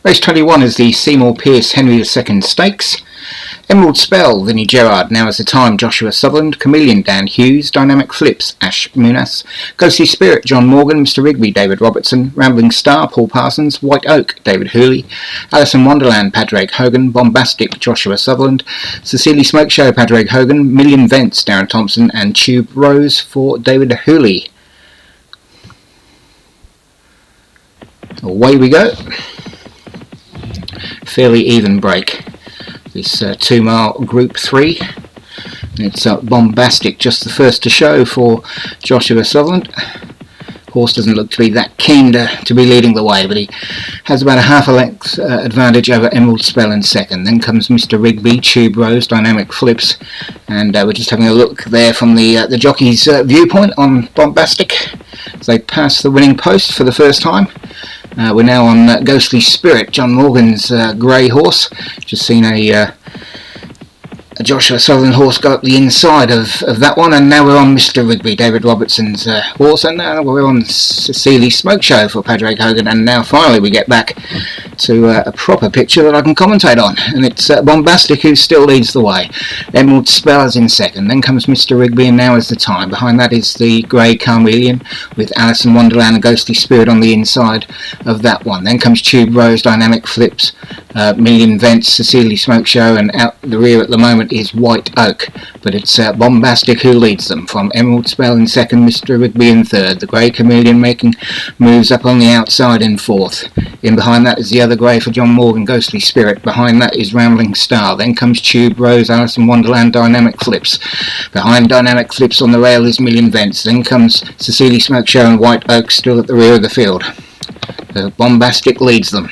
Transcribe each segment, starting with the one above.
Race 21 is the Seymour Pierce Henry II Stakes. Emerald Spell, Vinnie Gerard, Now Is the Time, Joshua Sutherland, Chameleon, Dan Hughes, Dynamic Flips, Ash Munas, Ghostly Spirit, John Morgan, Mr. Rigby, David Robertson, Rambling Star, Paul Parsons, White Oak, David Hooley, Alice in Wonderland, Padraig Hogan, Bombastic, Joshua Sutherland, Cecilie Smoke Show, Padraig Hogan, Million Vents, Darren Thompson, and Tube Rose for David Hooley. Away we go. Fairly even break. This 2 mile Group 3. It's Bombastic, just the first to show for Joshua Sutherland. Horse doesn't look to be that keen to be leading the way, but he has about a half a length advantage over Emerald Spell in second. Then comes Mr. Rigby, Tube Rose, Dynamic Flips, and we're just having a look there from the jockey's viewpoint on Bombastic as they pass the winning post for the first time. We're now on Ghostly Spirit, John Morgan's grey horse. Just seen a Joshua Sutherland horse go up the inside of that one, and now we're on Mr. Rigby, David Robertson's horse, and now we're on Cecilie Smoke Show for Padraig Hogan, and now finally we get back to a proper picture that I can commentate on, and it's Bombastic who still leads the way. Emerald Spell is in second, then comes Mr. Rigby, and Now Is the Time. Behind that is the grey Chameleon with Alice in Wonderland and Ghostly Spirit on the inside of that one. Then comes Tube Rose, Dynamic Flips, Million Vents, Cecilie Smoke Show, and out the rear at the moment is White Oak, but it's Bombastic who leads them. From Emerald Spell in second, Mr. Rigby in third, the grey Chameleon making moves up on the outside in fourth. In behind that is the other grey for John Morgan, Ghostly Spirit. Behind that is Rambling Star. Then comes Tube Rose, Alice in Wonderland, Dynamic Flips. Behind Dynamic Flips on the rail is Million Vents. Then comes Cecilie Smoke Show and White Oak still at the rear of the field. Bombastic leads them.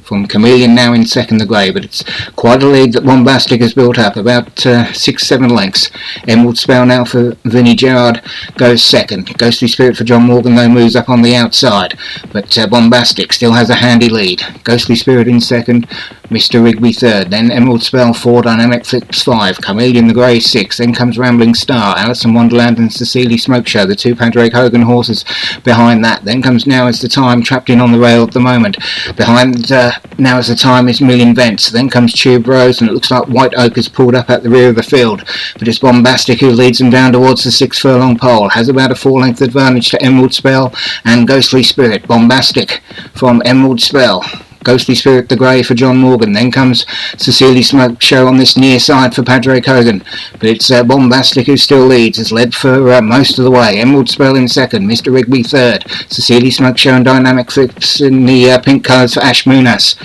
From Chameleon now in second, the grey, but it's quite a lead that Bombastic has built up, about 6-7 lengths. Emerald Spell now for Vinnie Gerard goes second. Ghostly Spirit for John Morgan though moves up on the outside, but Bombastic still has a handy lead. Ghostly Spirit in second, Mr. Rigby third, then Emerald Spell 4, Dynamic Flips 5, Chameleon the grey 6, then comes Rambling Star, Alice in Wonderland and Cecilie Smoke Show, the 2 Padraig Hogan horses behind that. Then comes Now Is the Time, trapped in on the rail at the moment. Behind Now Is the Time is Million Vents. Then comes Tube Rose, and it looks like White Oak is pulled up at the rear of the field, but it's Bombastic who leads them down towards the 6 furlong pole, has about a 4-length advantage to Emerald Spell and Ghostly Spirit. Bombastic from Emerald Spell, Ghostly Spirit the grey for John Morgan. Then comes Cecilie Smoke Show on this near side for Padraig Hogan, but it's Bombastic who still leads, has led for most of the way. Emerald Spell in second, Mr. Rigby third, Cecilie Smoke Show and Dynamic Flips in the pink colours for Ash Munas.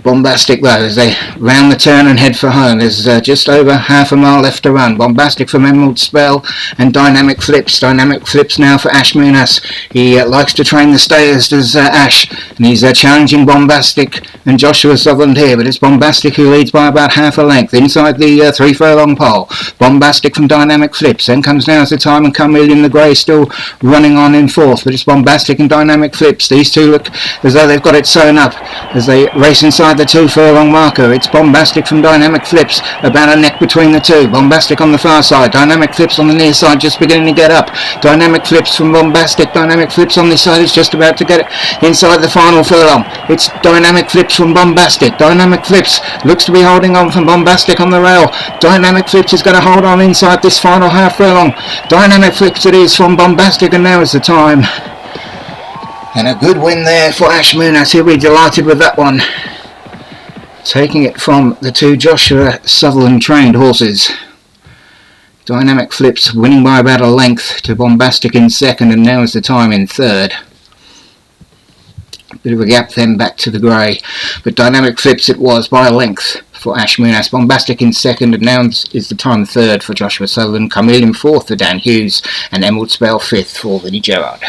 Bombastic though, as they round the turn and head for home. There's just over half a mile left to run. Bombastic from Emerald Spell and Dynamic Flips. Dynamic Flips now for Ash Munas. He likes to train the stayers, does Ash, and he's challenging Bombastic and Joshua Sutherland here, but it's Bombastic who leads by about half a length inside the 3 furlong pole. Bombastic from Dynamic Flips. Then comes Now Is the Time and Chameleon the grey still running on in fourth, but it's Bombastic and Dynamic Flips. These two look as though they've got it sewn up as they race inside the 2 furlong marker. It's Bombastic from Dynamic Flips, about a neck between the two. Bombastic on the far side, Dynamic Flips on the near side just beginning to get up. Dynamic Flips from Bombastic, Dynamic Flips on this side is just about to get it inside the final furlong. It's Dynamic Flips from Bombastic. Dynamic Flips looks to be holding on from Bombastic on the rail. Dynamic Flips is going to hold on inside this final half furlong. Dynamic Flips it is from Bombastic, and Now Is the Time. And a good win there for Ash Munas. He'll be delighted with that one, taking it from the 2 Joshua Sutherland trained horses. Dynamic Flips winning by about a length to Bombastic in second, and Now Is the Time in third. Bit of a gap then back to the grey, but Dynamic Flips it was by a length for Ash Munas. Bombastic in second, and Now Is the Time third for Joshua Sutherland. Chameleon fourth for Dan Hughes, and Emerald Spell fifth for Vinnie Gerard.